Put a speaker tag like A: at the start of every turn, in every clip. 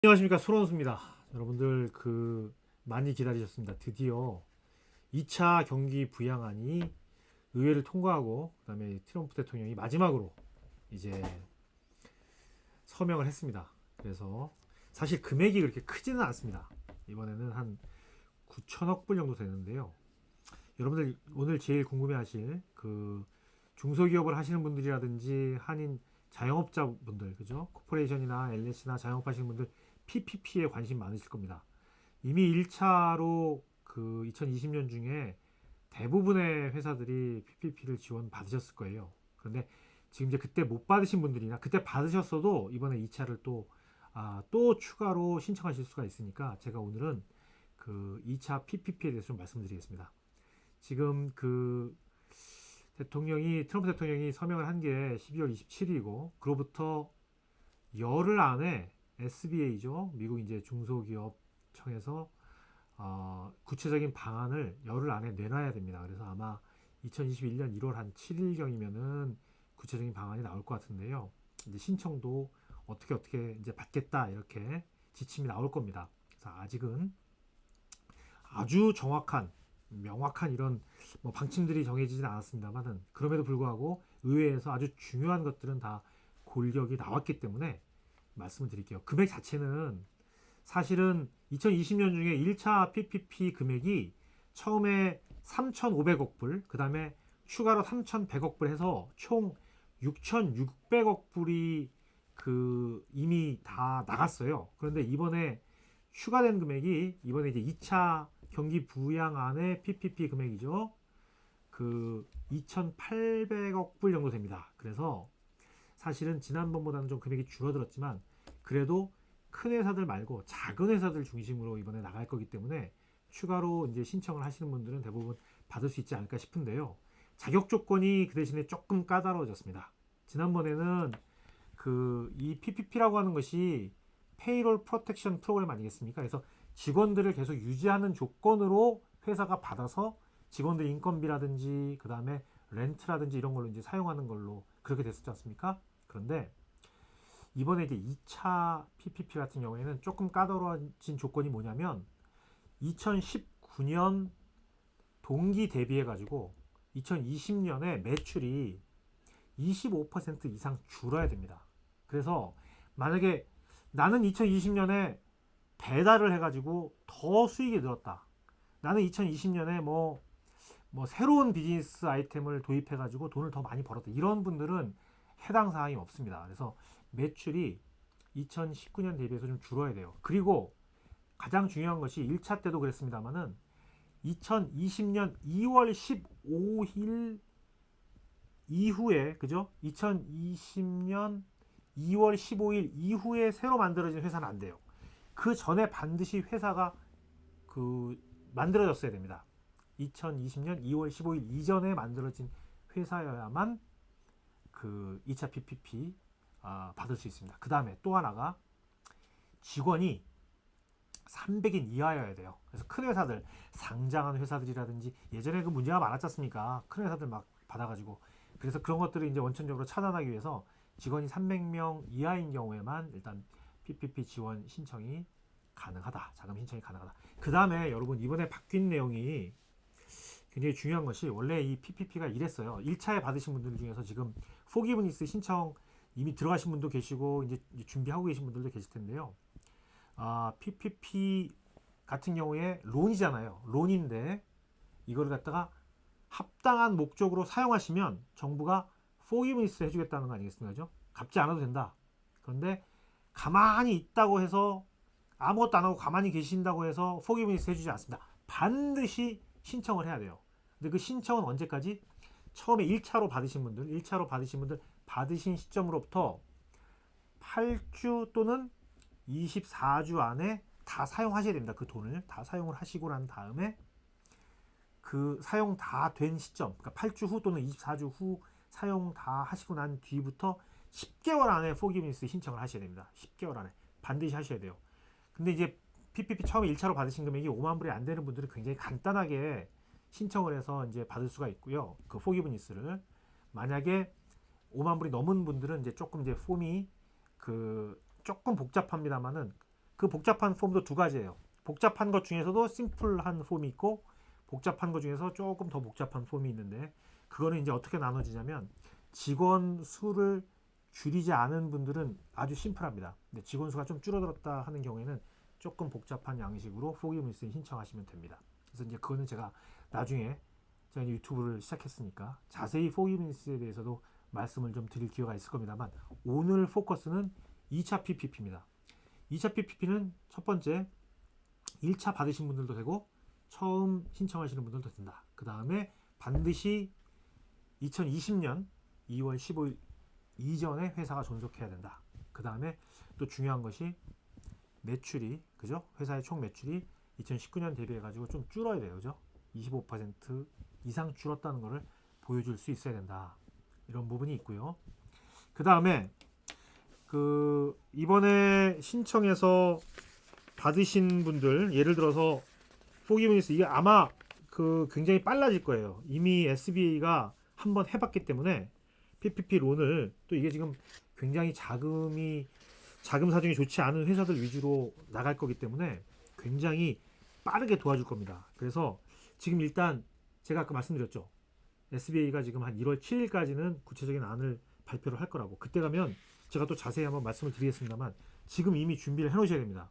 A: 안녕하십니까, 손원수입니다. 여러분들 많이 기다리셨습니다. 드디어 2차 경기 부양안이 의회를 통과하고 그다음에 트럼프 대통령이 마지막으로 이제 서명을 했습니다. 그래서 사실 금액이 그렇게 크지는 않습니다. 이번에는 한 9천억 불 정도 되는데요. 여러분들 오늘 제일 궁금해하실 중소기업을 하시는 분들이라든지 한인 자영업자분들, 그죠? 코퍼레이션이나 LLC나 자영업하시는 분들 PPP에 관심 많으실 겁니다. 이미 1차로 2020년 중에 대부분의 회사들이 PPP를 지원 받으셨을 거예요. 그런데 지금 이제 그때 못 받으신 분들이나 그때 받으셨어도 이번에 2차를 또 추가로 신청하실 수가 있으니까 제가 오늘은 2차 PPP에 대해서 좀 말씀드리겠습니다. 지금 트럼프 대통령이 서명을 한 게 12월 27일이고, 그로부터 열흘 안에 SBA죠. 미국 이제 중소기업청에서 구체적인 방안을 열흘 안에 내놔야 됩니다. 그래서 아마 2021년 1월 한 7일경이면은 구체적인 방안이 나올 것 같은데요. 이제 신청도 어떻게 이제 받겠다 이렇게 지침이 나올 겁니다. 그래서 아직은 아주 정확한 명확한 이런 방침들이 정해지진 않았습니다만은, 그럼에도 불구하고 의회에서 아주 중요한 것들은 다 골격이 나왔기 때문에 말씀을 드릴게요. 금액 자체는 사실은 2020년 중에 1차 PPP 금액이 처음에 3,500억 불, 그 다음에 추가로 3,100억 불 해서 총 6,600억 불이 이미 다 나갔어요. 그런데 이번에 추가된 금액이 이번에 이제 2차 경기 부양안의 PPP 금액이죠. 2,800억 불 정도 됩니다. 그래서 사실은 지난번보다는 좀 금액이 줄어들었지만 그래도 큰 회사들 말고 작은 회사들 중심으로 이번에 나갈 거기 때문에 추가로 이제 신청을 하시는 분들은 대부분 받을 수 있지 않을까 싶은데요. 자격 조건이 그 대신에 조금 까다로워졌습니다. 지난번에는 이 PPP라고 하는 것이 페이롤 프로텍션 프로그램 아니겠습니까? 그래서 직원들을 계속 유지하는 조건으로 회사가 받아서 직원들 인건비라든지 그 다음에 렌트라든지 이런 걸로 이제 사용하는 걸로 그렇게 됐었지 않습니까? 그런데 이번에 이제 2차 PPP 같은 경우에는 조금 까다로워진 조건이 뭐냐면 2019년 동기 대비해 가지고 2020년에 매출이 25% 이상 줄어야 됩니다. 그래서 만약에 나는 2020년에 배달을 해가지고 더 수익이 늘었다. 나는 2020년에 새로운 비즈니스 아이템을 도입해가지고 돈을 더 많이 벌었다. 이런 분들은 해당 사항이 없습니다. 그래서 매출이 2019년 대비해서 좀 줄어야 돼요. 그리고 가장 중요한 것이 1차 때도 그랬습니다만은 2020년 2월 15일 이후에, 그죠? 2020년 2월 15일 이후에 새로 만들어진 회사는 안 돼요. 그 전에 반드시 회사가 만들어졌어야 됩니다. 2020년 2월 15일 이전에 만들어진 회사여야만 2차 PPP 받을 수 있습니다. 그 다음에 또 하나가 직원이 300인 이하여야 돼요. 그래서 큰 회사들, 상장한 회사들이라든지 예전에 문제가 많았지 않습니까? 큰 회사들 막 받아가지고. 그래서 그런 것들을 이제 원천적으로 차단하기 위해서 직원이 300명 이하인 경우에만 일단 PPP 지원 신청이 가능하다. 자금 신청이 가능하다. 그 다음에 여러분, 이번에 바뀐 내용이 굉장히 중요한 것이, 원래 이 PPP가 이랬어요. 1차에 받으신 분들 중에서 지금 포기브니스 신청 이미 들어가신 분도 계시고 이제 준비하고 계신 분들도 계실 텐데요. PPP 같은 경우에 론이잖아요. 론인데 이걸 갖다가 합당한 목적으로 사용하시면 정부가 포기브니스 해주겠다는 거 아니겠습니까? 그죠? 갚지 않아도 된다. 그런데 가만히 있다고 해서, 아무것도 안 하고 가만히 계신다고 해서 포기브니스 해주지 않습니다. 반드시 신청을 해야 돼요. 근데 그 신청은 언제까지? 처음에 1차로 받으신 분들 받으신 시점으로부터 8주 또는 24주 안에 다 사용하셔야 됩니다. 그 돈을 다 사용을 하시고 난 다음에 사용 다 된 시점, 그러니까 8주 후 또는 24주 후 사용 다 하시고 난 뒤부터 10개월 안에 포기브니스 신청을 하셔야 됩니다. 10개월 안에 반드시 하셔야 돼요. 근데 이제 PPP 처음에 1차로 받으신 금액이 5만 불이 안 되는 분들은 굉장히 간단하게 신청을 해서 이제 받을 수가 있고요. 그 포기브니스를 만약에 5만 불이 넘은 분들은 이제 조금 이제 폼이 조금 복잡합니다만은 그 복잡한 폼도 두 가지예요. 복잡한 것 중에서도 심플한 폼이 있고 복잡한 것 중에서 조금 더 복잡한 폼이 있는데 그거는 이제 어떻게 나눠지냐면 직원 수를 줄이지 않은 분들은 아주 심플합니다. 근데 직원 수가 좀 줄어들었다 하는 경우에는 조금 복잡한 양식으로 포기문스에 신청하시면 됩니다. 그래서 이제 그거는 제가 나중에 제가 유튜브를 시작했으니까 자세히 포기문스에 대해서도 말씀을 좀 드릴 기회가 있을 겁니다만 오늘 포커스는 2차 PPP입니다. 2차 PPP는 첫 번째 1차 받으신 분들도 되고 처음 신청하시는 분들도 된다. 그 다음에 반드시 2020년 2월 15일 이전에 회사가 존속해야 된다. 그 다음에 또 중요한 것이 매출이 그죠? 회사의 총 매출이 2019년 대비해 가지고 좀 줄어야 돼요. 그죠? 25% 이상 줄었다는 것을 보여줄 수 있어야 된다. 이런 부분이 있고요. 그 다음에 그 이번에 신청해서 받으신 분들 예를 들어서 포기문스 이게 아마 그 굉장히 빨라질 거예요. 이미 SBA가 한번 해봤기 때문에 PPP 론을 또 이게 지금 굉장히 자금 사정이 좋지 않은 회사들 위주로 나갈 거기 때문에 굉장히 빠르게 도와줄 겁니다. 그래서 지금 일단 제가 아까 말씀드렸죠. SBA가 지금 한 1월 7일까지는 구체적인 안을 발표를 할 거라고. 그때 가면 제가 또 자세히 한번 말씀을 드리겠습니다만 지금 이미 준비를 해 놓으셔야 됩니다.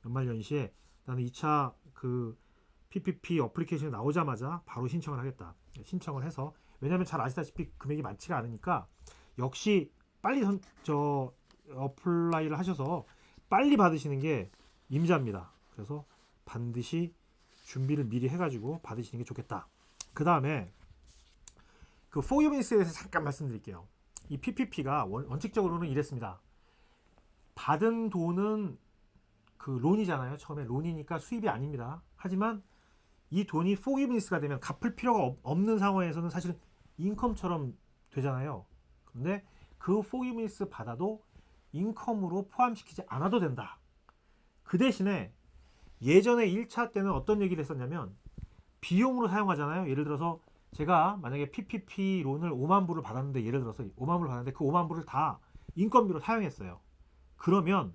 A: 연말연시에 나는 2차 그 PPP 어플리케이션이 나오자마자 바로 신청을 하겠다. 신청을 해서 왜냐하면 잘 아시다시피 금액이 많지가 않으니까 역시 빨리 어플라이를 하셔서 빨리 받으시는 게 임자입니다. 그래서 반드시 준비를 미리 해가지고 받으시는 게 좋겠다. 그 다음에 그 포유미스에 대해서 잠깐 말씀드릴게요. 이 PPP가 원칙적으로는 이랬습니다. 받은 돈은 그 론이잖아요. 처음에 론이니까 수입이 아닙니다. 하지만 이 돈이 포기미스가 되면 갚을 필요가 없는 상황에서는 사실은 인컴처럼 되잖아요. 그런데 그 포기미스 받아도 인컴으로 포함시키지 않아도 된다. 그 대신에 예전에 1차 때는 어떤 얘기를 했었냐면 비용으로 사용하잖아요. 예를 들어서 제가 만약에 PPP 론을 5만 불을 받았는데 예를 들어서 5만 불을 받았는데 그 5만 불을 다 인건비로 사용했어요. 그러면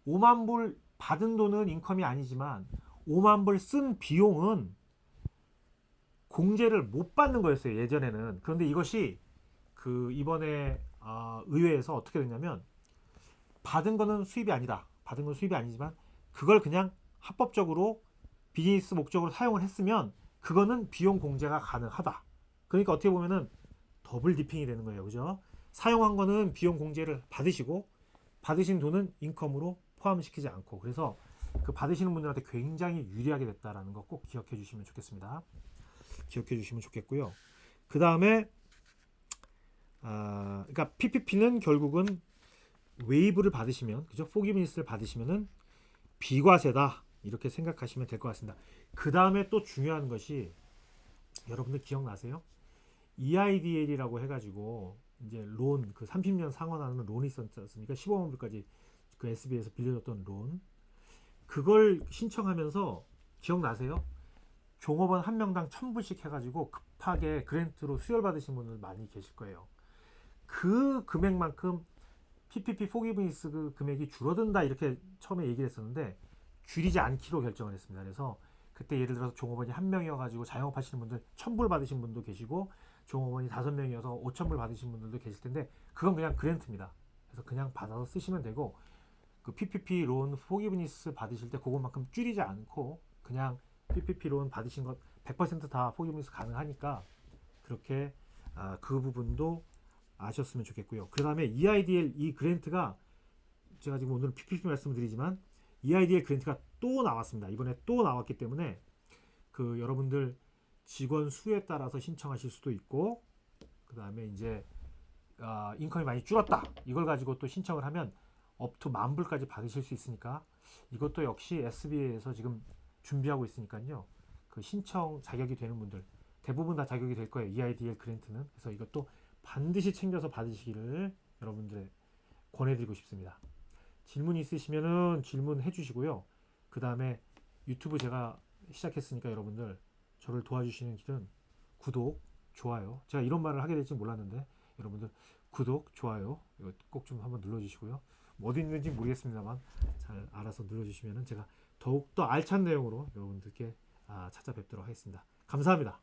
A: 5만 불 받은 돈은 인컴이 아니지만 5만 불 쓴 비용은 공제를 못 받는 거였어요. 예전에는. 그런데 이것이 그 이번에 의회에서 어떻게 됐냐면 받은 거는 수입이 아니다. 받은 건 수입이 아니지만 그걸 그냥 합법적으로 비즈니스 목적으로 사용을 했으면 그거는 비용 공제가 가능하다. 그러니까 어떻게 보면은 더블 디핑이 되는 거예요. 그죠? 사용한 거는 비용 공제를 받으시고 받으신 돈은 인컴으로 포함시키지 않고 그래서 그 받으시는 분들한테 굉장히 유리하게 됐다라는 거 꼭 기억해 주시면 좋겠습니다. 기억해 주시면 좋겠고요. 그 다음에 그러니까 PPP는 결국은 웨이브를 받으시면 그죠? 포기미니스를 받으시면은 비과세다 이렇게 생각하시면 될 것 같습니다. 그 다음에 또 중요한 것이 여러분들 기억나세요? EIDL이라고 해가지고 이제 론 그 30년 상환하는 론이 있었지 않습니까? 15만 불까지 그 SB에서 빌려줬던 론 그걸 신청하면서 기억나세요? 종업원 한 명당 1,000불씩 해가지고 급하게 그랜트로 수혈 받으신 분들 많이 계실 거예요. 그 금액만큼 PPP 포기브니스 그 금액이 줄어든다 이렇게 처음에 얘기를 했었는데 줄이지 않기로 결정을 했습니다. 그래서 그때 예를 들어서 종업원이 한 명이어가지고 자영업 하시는 분들 1,000불 받으신 분도 계시고 종업원이 5명이어서 5,000불 받으신 분들도 계실 텐데 그건 그냥 그랜트입니다. 그래서 그냥 받아서 쓰시면 되고 그 PPP 론 포기브니스 받으실 때 그것만큼 줄이지 않고 그냥 PPP 론 받으신 것 100%다 포기브니스 가능하니까 그렇게 그 부분도 아셨으면 좋겠고요. 그 다음에 EIDL 이 그랜트가 제가 지금 오늘 PPP 말씀을 드리지만 EIDL 그랜트가 또 나왔습니다. 이번에 또 나왔기 때문에 그 여러분들 직원 수에 따라서 신청하실 수도 있고 그 다음에 이제 인컴이 많이 줄었다 이걸 가지고 또 신청을 하면 업투 10,000불까지 받으실 수 있으니까 이것도 역시 SBA에서 지금 준비하고 있으니까요. 그 신청 자격이 되는 분들 대부분 다 자격이 될 거예요. EIDL 그랜트는. 그래서 이것도 반드시 챙겨서 받으시기를 여러분들 권해드리고 싶습니다. 질문 있으시면은 질문해 주시고요. 그 다음에 유튜브 제가 시작했으니까 여러분들 저를 도와주시는 길은 구독, 좋아요. 제가 이런 말을 하게 될지 몰랐는데 여러분들 구독, 좋아요 이거 꼭 좀 한번 눌러주시고요. 어디 있는지 모르겠습니다만 잘 알아서 눌러주시면 제가 더욱더 알찬 내용으로 여러분들께 찾아뵙도록 하겠습니다. 감사합니다.